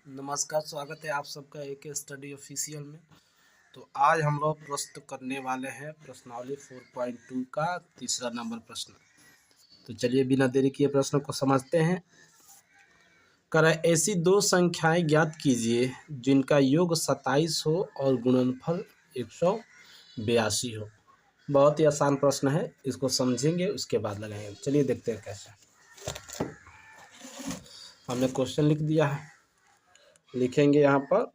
नमस्कार, स्वागत है आप सबका AK स्टडी ऑफिशियल में। तो आज हम लोग प्रस्तुत करने वाले हैं प्रश्नावली 4.2 का तीसरा नंबर प्रश्न। तो चलिए बिना देरी किए प्रश्न को समझते हैं। ऐसी दो संख्याएं ज्ञात कीजिए जिनका योग 27 हो और गुणनफल 182 हो। बहुत ही आसान प्रश्न है, इसको समझेंगे उसके बाद लगाएंगे। चलिए देखते हैं कैसे। हमने क्वेश्चन लिख दिया है, लिखेंगे यहाँ पर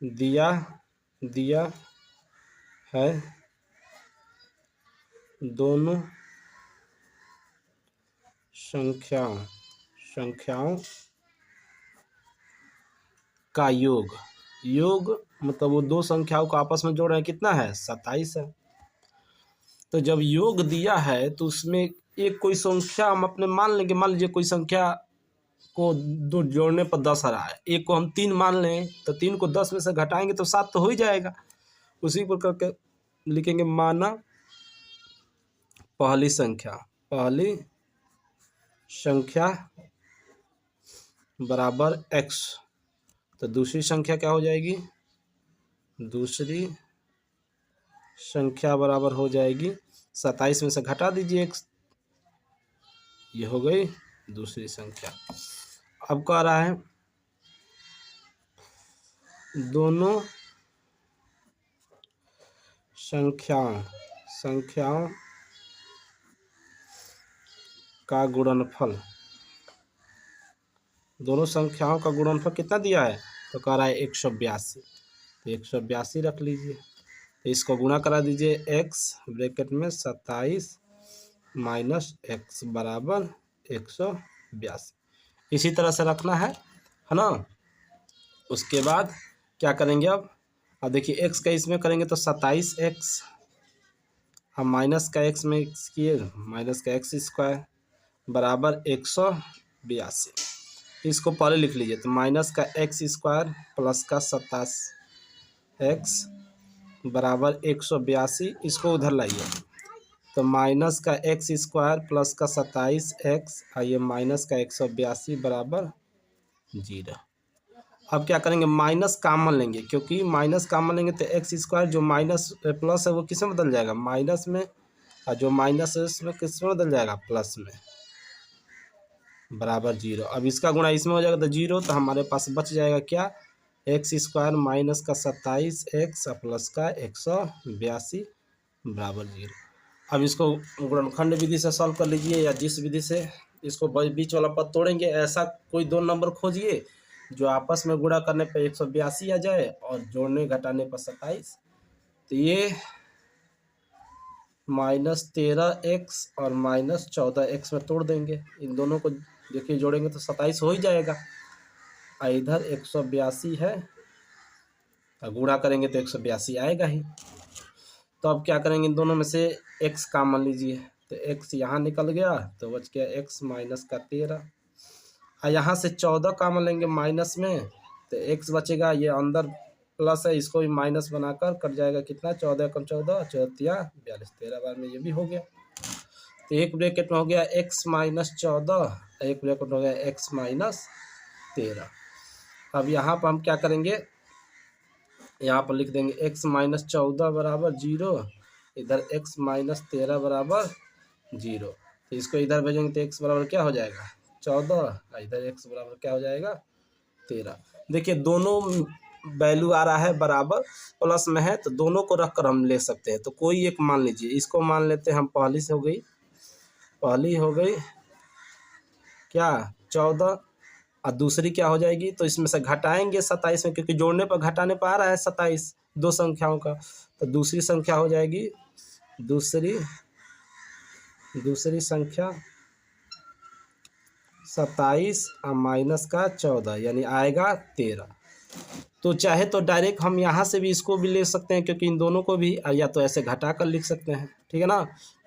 दिया है दोनों संख्याओं का योग मतलब वो दो संख्याओं को आपस में जोड़ रहे हैं, कितना है 27 है। तो जब योग दिया है तो उसमें एक कोई संख्या हम अपने मान लेंगे। मान लीजिए कोई संख्या को दो जोड़ने पर 10 आ रहा है, एक को हम 3 मान लें तो 3 को 10 में से घटाएंगे तो 7 तो हो ही जाएगा। उसी प्रकार के लिखेंगे माना पहली संख्या बराबर x, तो दूसरी संख्या क्या हो जाएगी, दूसरी संख्या बराबर हो जाएगी 27 में से घटा दीजिए x, ये हो गई दूसरी संख्या। अब कह रहा है दोनों संख्याओं का गुणनफल, दोनों संख्याओं का गुणनफल कितना दिया है, तो कह रहा है 182। तो 182 रख लीजिए, तो इसको गुणा करा दीजिए x ब्रैकेट में 27 माइनस x बराबर 182। इसी तरह से रखना है ना। उसके बाद क्या करेंगे, अब देखिए x का इसमें करेंगे तो 27x, अब माइनस का x में किए माइनस का x स्क्वायर बराबर 182। इसको पहले लिख लीजिए, तो माइनस का x स्क्वायर प्लस का 27x बराबर 182, इसको उधर लाइए। तो माइनस का x स्क्वायर प्लस का 27x आइए माइनस का 182 बराबर 0। अब क्या करेंगे, माइनस कॉमन लेंगे, क्योंकि माइनस कॉमन लेंगे तो x स्क्वायर जो माइनस प्लस है वो किस में बदल जाएगा, माइनस में, और जो माइनस है उसमें किस में बदल जाएगा, प्लस में, बराबर 0। अब इसका गुणा इसमें हो जाएगा तो 0, तो हमारे पास बच जाएगा क्या, x स्क्वायर माइनस का 27x प्लस का 182 बराबर 0। अब इसको गुणनखंड विधि से सॉल्व कर लीजिए, या जिस विधि से इसको बीच वाला पद तोड़ेंगे। ऐसा कोई दो नंबर खोजिए जो आपस में गुणा करने पर 182 आ जाए और जोड़ने घटाने पर 27। तो ये -13x और -14x में तोड़ देंगे। इन दोनों को देखिए जोड़ेंगे तो 27 हो ही जाएगा, और इधर 182 है, गुणा करेंगे तो 182 आएगा ही। तो अब क्या करेंगे, इन दोनों में से x कॉमन लीजिए, तो x यहाँ निकल गया तो बच गया x माइनस का 13, और यहाँ से 14 कॉमन लेंगे माइनस में, तो x बचेगा, ये अंदर प्लस है, इसको भी माइनस बनाकर कट जाएगा कितना, 14 कम 14 14 42, 13 बार में ये भी हो गया। तो एक ब्रैकेट में हो गया x माइनस 14, एक ब्रैकेट हो गया x माइनस 13। अब यहाँ पर हम क्या करेंगे, यहाँ पर लिख देंगे x माइनस 14 बराबर 0, इधर x माइनस 13 बराबर 0। तो इसको इधर भेजेंगे तो x बराबर क्या हो जाएगा 14, इधर x बराबर क्या हो जाएगा 13। देखिए दोनों वैल्यू आ रहा है बराबर, प्लस में है, तो दोनों को रखकर हम ले सकते हैं। तो कोई एक मान लीजिए, इसको मान लेते हैं हम, पहली हो गई क्या 14, और दूसरी क्या हो जाएगी, तो इसमें से घटाएंगे 27 में, क्योंकि जोड़ने पर घटाने पर आ रहा है 27 दो संख्याओं का। तो दूसरी संख्या हो जाएगी दूसरी संख्या 27 और माइनस का 14 यानी आएगा 13। तो चाहे तो डायरेक्ट हम यहाँ से भी इसको भी ले सकते हैं, क्योंकि इन दोनों को भी, या तो ऐसे घटा कर लिख सकते हैं, ठीक है ना।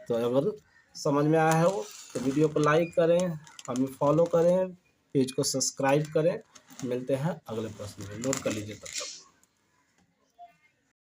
तो अगर समझ में आया है तो वीडियो को लाइक करें, हमें फॉलो करें, पेज को सब्सक्राइब करें। मिलते हैं अगले प्रश्न में, नोट कर लीजिए तब तक।